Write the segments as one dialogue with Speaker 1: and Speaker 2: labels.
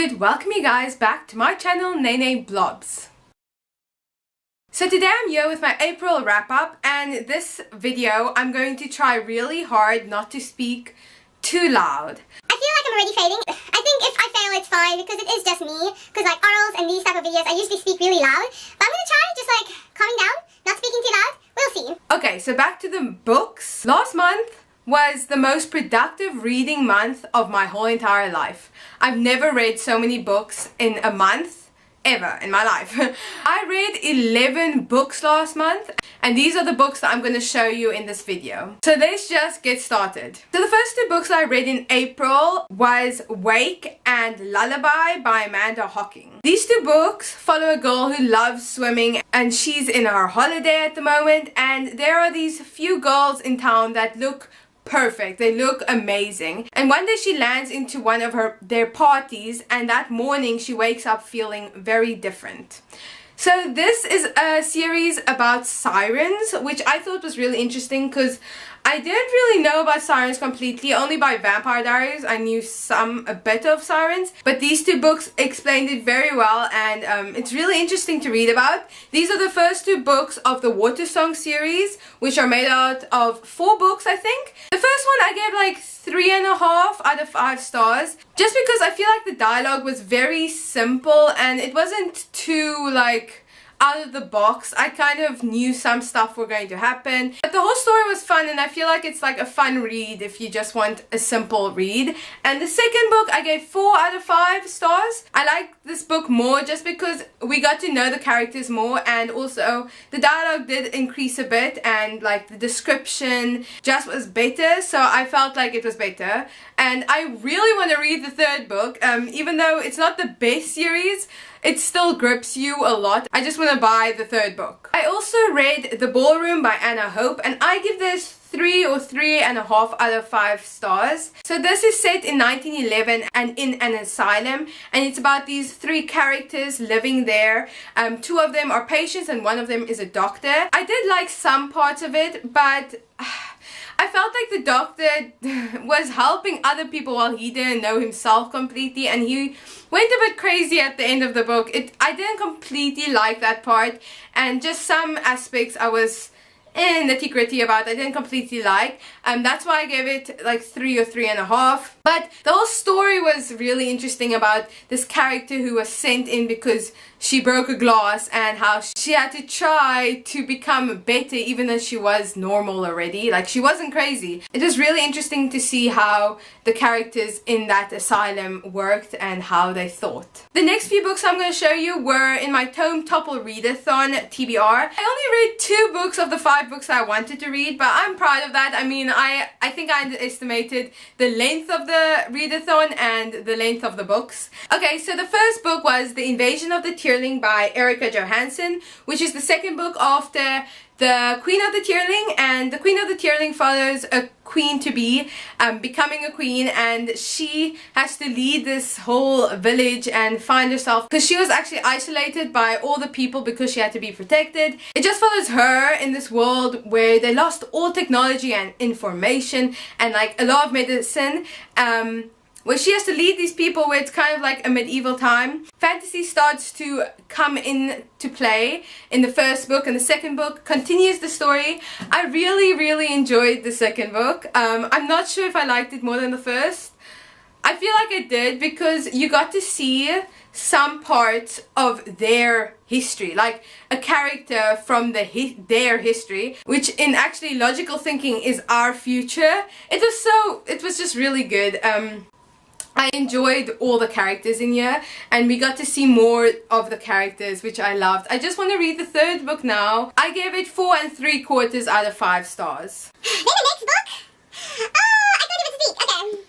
Speaker 1: good, welcome you guys back to my channel Nene Blobs. So today I'm here with my April wrap up, and this video I'm going to try really hard not to speak too loud.
Speaker 2: I feel like I'm already failing. I think if I fail it's fine because it is just me, because like orals and these type of videos I usually speak really loud, but I'm gonna try just like calming down, not speaking too loud. We'll see.
Speaker 1: Okay, so back to the books. Last month was the most productive reading month of my whole entire life. I've never read so many books in a month ever in my life. I read 11 books last month, and these are the books that I'm going to show you in this video. So let's just get started. So the first two books I read in April was Wake and Lullaby by Amanda Hocking. These two books follow a girl who loves swimming, and she's in her holiday at the moment, and there are these few girls in town that look perfect. They look amazing. And one day she lands into one of their parties, and that morning she wakes up feeling very different. So this is a series about sirens, which I thought was really interesting because I didn't really know about sirens completely. Only by Vampire Diaries I knew a bit of sirens, but these two books explained it very well, and it's really interesting to read about. These are the first two books of the Watersong series, which are made out of 4 books, I think. The first one I gave like 3.5 out of 5 stars, just because I feel like the dialogue was very simple and it wasn't too like out of the box. I kind of knew some stuff were going to happen, but the whole story was fun, and I feel like it's like a fun read if you just want a simple read. And the second book I gave 4 out of 5 stars. I like this book more just because we got to know the characters more, and also the dialogue did increase a bit, and like the description just was better, so I felt like it was better. And I really want to read the third book, even though it's not the best series, it still grips you a lot. I just want to buy the third book. I also read The Ballroom by Anna Hope, and I give this 3 or 3.5 out of 5 stars. So this is set in 1911 and in an asylum, and it's about these 3 characters living there. 2 of them are patients and 1 of them is a doctor. I did like some parts of it, but I felt like the doctor was helping other people while he didn't know himself completely, and he went a bit crazy at the end of the book. I didn't completely like that part, and just some aspects I was nitty gritty about I didn't completely like. That's why I gave it like 3 or 3.5. But the whole story was really interesting about this character who was sent in because she broke a glass, and how she had to try to become better even though she was normal already. Like, she wasn't crazy. It was really interesting to see how the characters in that asylum worked and how they thought. The next few books I'm going to show you were in my Tome Topple Readathon TBR. I only read 2 books of the 5 books I wanted to read, but I'm proud of that. I mean, I think I underestimated the length of the readathon and the length of the books. Okay, so the first book was The Invasion of the Tearling by Erica Johansson, which is the second book after The Queen of the Tearling, and The Queen of the Tearling follows a queen-to-be becoming a queen, and she has to lead this whole village and find herself, because she was actually isolated by all the people because she had to be protected. It just follows her in this world where they lost all technology and information and like a lot of medicine, where she has to lead these people where it's kind of like a medieval time. Fantasy starts to come into play in the first book, and the second book continues the story. I really enjoyed the second book. I'm not sure if I liked it more than the first. I feel like I did because you got to see some parts of their history, like a character from their history, which in actually logical thinking is our future. It was just really good. I enjoyed all the characters in here, and we got to see more of the characters, which I loved. I just want to read the third book now. I gave it 4.75 out of 5 stars.
Speaker 2: Then the next book, I thought it was a week. Okay.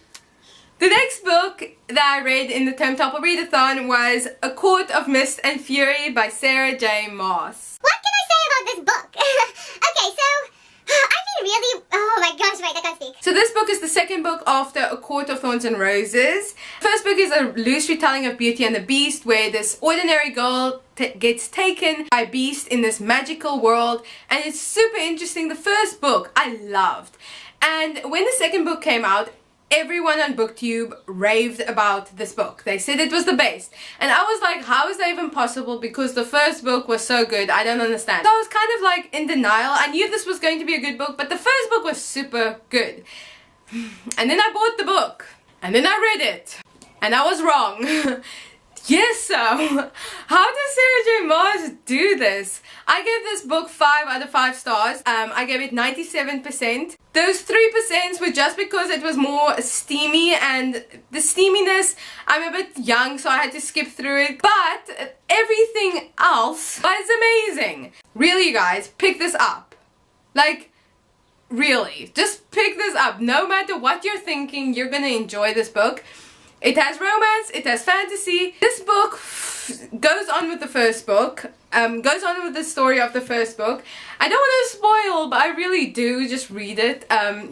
Speaker 1: The next book that I read in the Tome Topple Readathon was A Court of Mist and Fury by Sarah J. Maas.
Speaker 2: What can I say about this book? Okay, so I've been really, oh my gosh, right, I can't speak.
Speaker 1: So this book is the second book after A Court of Thorns and Roses. First book is a loose retelling of Beauty and the Beast, where this ordinary girl gets taken by Beast in this magical world, and it's super interesting. The first book I loved, and when the second book came out, everyone on BookTube raved about this book. They said it was the best. And I was like, how is that even possible? Because the first book was so good. I don't understand. So I was kind of like in denial. I knew this was going to be a good book, but the first book was super good. And then I bought the book. And then I read it. And I was wrong. Yes, so how does Sarah J Maas do this? I gave this book 5 out of 5 stars. I gave it 97%. Those 3% were just because it was more steamy, and the steaminess, I'm a bit young, so I had to skip through it. But everything else was amazing. Really, you guys, pick this up. Like, really, just pick this up. No matter what you're thinking, you're gonna enjoy this book. It has romance, it has fantasy. This book goes on with the first book, goes on with the story of the first book. I don't want to spoil, but I really do. Just read it.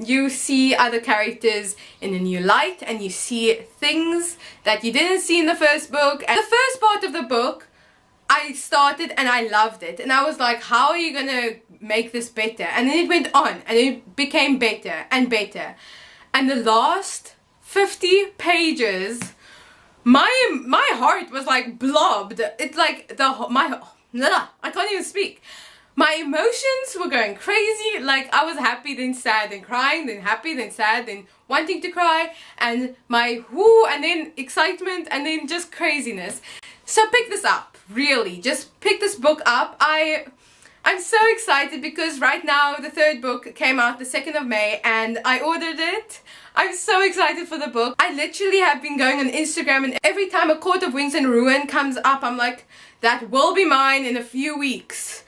Speaker 1: You see other characters in a new light, and you see things that you didn't see in the first book. And the first part of the book, I started and I loved it. And I was like, how are you gonna make this better? And then it went on, and it became better and better. And the last 50 pages, my heart was like blobbed. It's like I can't even speak. My emotions were going crazy. Like, I was happy, then sad, then crying, then happy, then sad, then wanting to cry, and my whoo, and then excitement, and then just craziness. So pick this up, really. Just pick this book up. I'm so excited because right now the third book came out the 2nd of May, and I ordered it. I'm so excited for the book. I literally have been going on Instagram, and every time A Court of Wings and Ruin comes up, I'm like, that will be mine in a few weeks.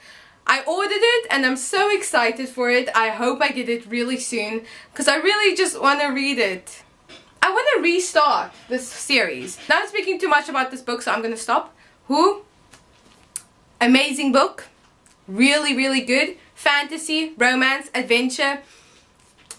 Speaker 1: I ordered it and I'm so excited for it. I hope I get it really soon because I really just want to read it. I want to restart this series. Now I'm speaking too much about this book, so I'm going to stop. Who? Amazing book. Really, really good. Fantasy, romance, adventure,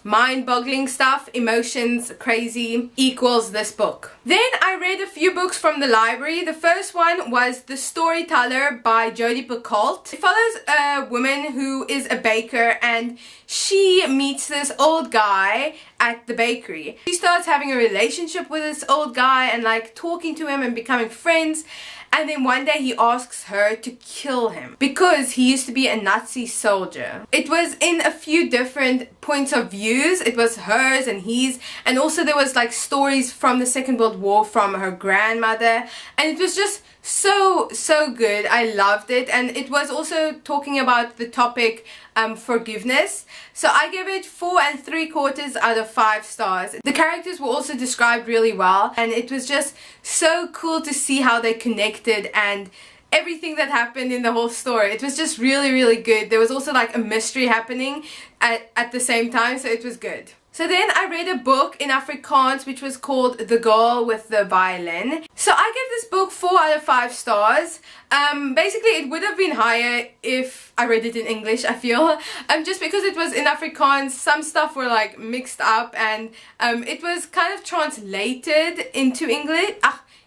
Speaker 1: mind-boggling stuff, emotions, crazy, equals this book. Then I read a few books from the library. The first one was The Storyteller by Jodi Picoult. It follows a woman who is a baker, and she meets this old guy at the bakery. She starts having a relationship with this old guy and like talking to him and becoming friends. And then one day he asks her to kill him because he used to be a Nazi soldier. It was in a few different points of views. It was hers and his, and also there was like stories from the Second World War from her grandmother, and it was just so good. I loved it, and it was also talking about the topic forgiveness. So I give it 4 3/4 out of 5 stars. The characters were also described really well, and it was just so cool to see how they connected and everything that happened in the whole story. It was just really good. There was also like a mystery happening at the same time, so it was good. So then I read a book in Afrikaans which was called The Girl with the Violin. So I gave this book 4 out of 5 stars. Basically it would have been higher if I read it in English, I feel. Just because it was in Afrikaans, some stuff were like mixed up, and it was kind of translated into English.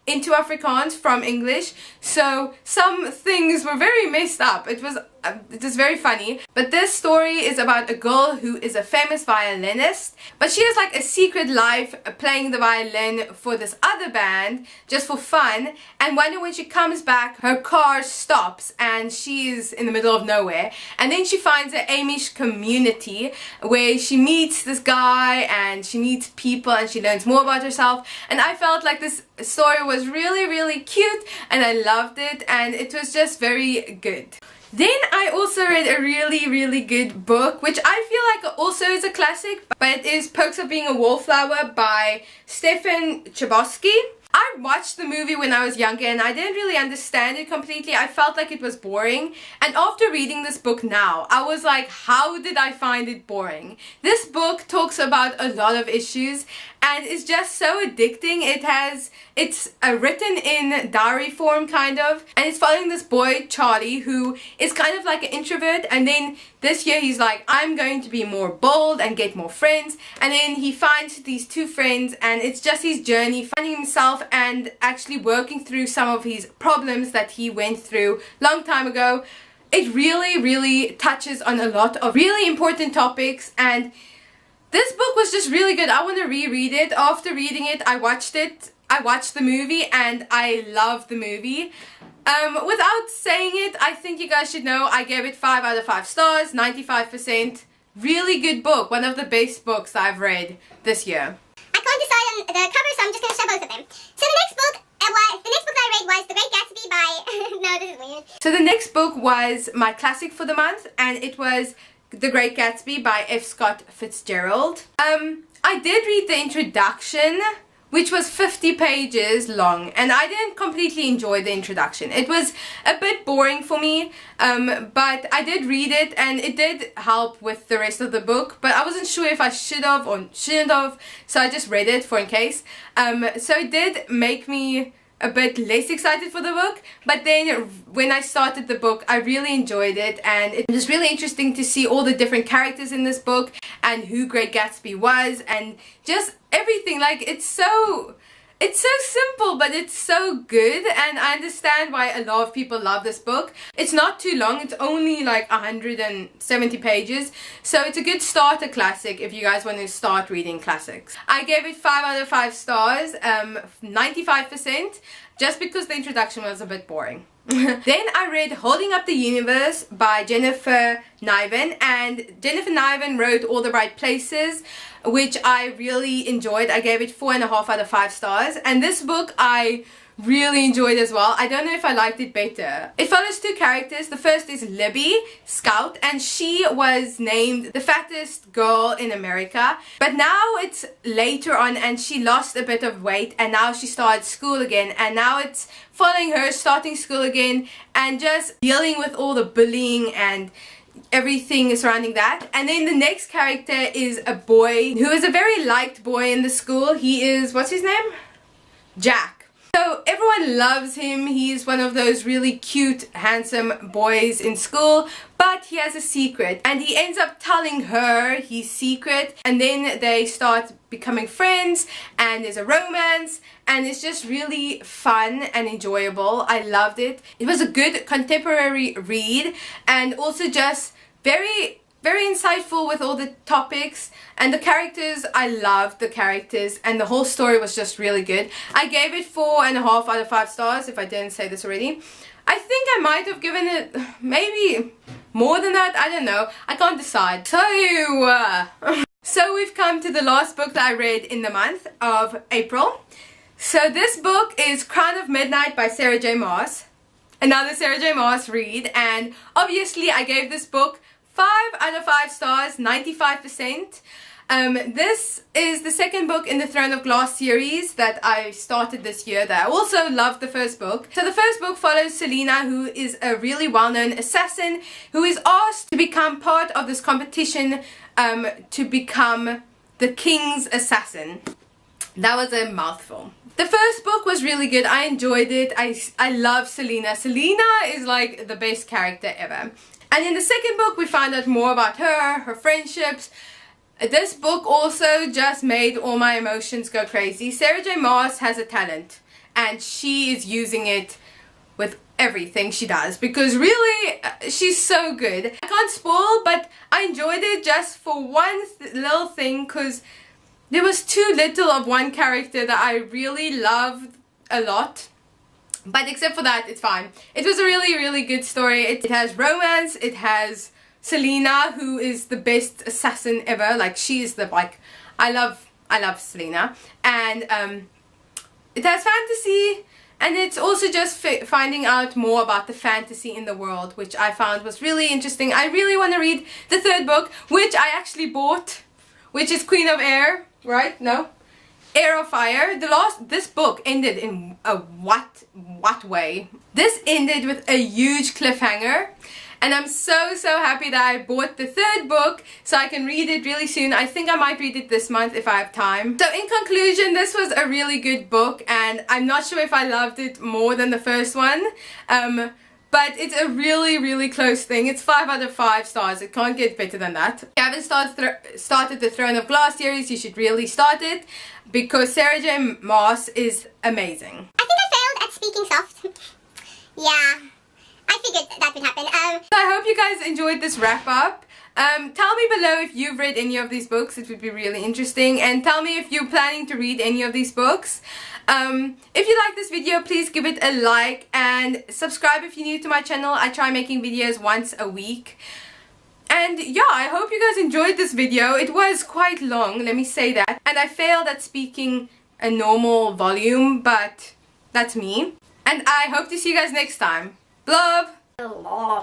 Speaker 1: Into Afrikaans from English, so some things were very messed up. It was very funny. But this story is about a girl who is a famous violinist, but she has like a secret life playing the violin for this other band just for fun. And one day when she comes back, her car stops and she's in the middle of nowhere, and then she finds an Amish community where she meets this guy and she meets people and she learns more about herself. And I felt like this story was really cute, and I loved it, and it was just very good. Then I also read a really good book, which I feel like also is a classic, but it is Perks of Being a Wallflower by Stephen Chbosky. I watched the movie when I was younger and I didn't really understand it completely. I felt like it was boring, and after reading this book now, I was like, how did I find it boring? This book talks about a lot of issues and it's just so addicting. It's written in diary form kind of, and it's following this boy Charlie who is kind of like an introvert, and then this year he's like, I'm going to be more bold and get more friends, and then he finds these 2 friends, and it's just his journey finding himself and actually working through some of his problems that he went through long time ago. It really touches on a lot of really important topics, and This book was just really good. I want to reread it. After reading it, I watched the movie, and I loved the movie. Without saying it, I think you guys should know I gave it 5 out of 5 stars, 95%. Really good book. One of the best books that I've read this year.
Speaker 2: I can't decide on the cover, so I'm just going to show both of them. So the next book that I read was The Great Gatsby by... no, this is weird.
Speaker 1: So the next book was my classic for the month, and it was The Great Gatsby by F. Scott Fitzgerald. I did read the introduction, which was 50 pages long, and I didn't completely enjoy the introduction. It was a bit boring for me, but I did read it, and it did help with the rest of the book, but I wasn't sure if I should have or shouldn't have, so I just read it for in case. So it did make me a bit less excited for the book, but then when I started the book, I really enjoyed it, and it was really interesting to see all the different characters in this book and who Great Gatsby was, and just everything. Like, it's so simple, but it's so good, and I understand why a lot of people love this book. It's not too long. It's only like 170 pages, so it's a good starter classic if you guys want to start reading classics. I gave it 5 out of 5 stars, 95%, just because the introduction was a bit boring. Then I read Holding Up the Universe by Jennifer Niven, and Jennifer Niven wrote All the Right Places, which I really enjoyed. I gave it 4.5 out of 5 stars, and this book I really enjoyed as well. I don't know if I liked it better. It follows 2 characters. The first is Libby Scout, and she was named the fattest girl in America, but now it's later on and she lost a bit of weight, and now she started school again, and now it's following her starting school again and just dealing with all the bullying and everything surrounding that. And then the next character is a boy who is a very liked boy in the school. He is, what's his name? Jack. So everyone loves him. He's one of those really cute, handsome boys in school, but he has a secret, and he ends up telling her his secret, and then they start becoming friends, and there's a romance, and it's just really fun and enjoyable. I loved it. It was a good contemporary read, and also just very insightful with all the topics, and the characters, I loved the characters, and the whole story was just really good. I gave it 4.5 out of 5 stars, if I didn't say this already. I think I might have given it maybe more than that, I don't know, I can't decide. So we've come to the last book that I read in the month of April. So this book is Crown of Midnight by Sarah J Maas. Another Sarah J Maas read, and obviously I gave this book 5 out of 5 stars, 95%. This is the second book in the Throne of Glass series that I started this year, that I also loved the first book. So the first book follows Selena, who is a really well-known assassin who is asked to become part of this competition to become the king's assassin. That was a mouthful. The first book was really good. I enjoyed it. I love Selena. Selena is like the best character ever. And in the second book, we find out more about her friendships. This book also just made all my emotions go crazy. Sarah J Maas has a talent, and she is using it with everything she does, because really, she's so good. I can't spoil, but I enjoyed it just for one little thing, because there was too little of one character that I really loved a lot. But except for that, it's fine. It was a really good story. It has romance, it has Selena, who is the best assassin ever. Like, she is the, like, I love Selena. And it has fantasy, and it's also just finding out more about the fantasy in the world, which I found was really interesting. I really want to read the third book, which I actually bought, which is Queen of Air, right? No? Heir of Fire. This book ended in a what way? This ended with a huge cliffhanger, and I'm so happy that I bought the third book so I can read it really soon. I think I might read it this month if I have time. So in conclusion, this was a really good book, and I'm not sure if I loved it more than the first one. But it's a really close thing. It's 5 out of 5 stars. It can't get better than that. If you haven't started the Throne of Glass series, you should really start it, because Sarah J Maas is amazing.
Speaker 2: I think I failed at speaking soft. Yeah, I figured that would happen.
Speaker 1: So I hope you guys enjoyed this wrap up. Tell me below if you've read any of these books. It would be really interesting. And tell me if you're planning to read any of these books. If you like this video, please give it a like and subscribe if you're new to my channel. I try making videos once a week. And yeah, I hope you guys enjoyed this video. It was quite long, let me say that. And I failed at speaking a normal volume, but that's me. And I hope to see you guys next time. Love!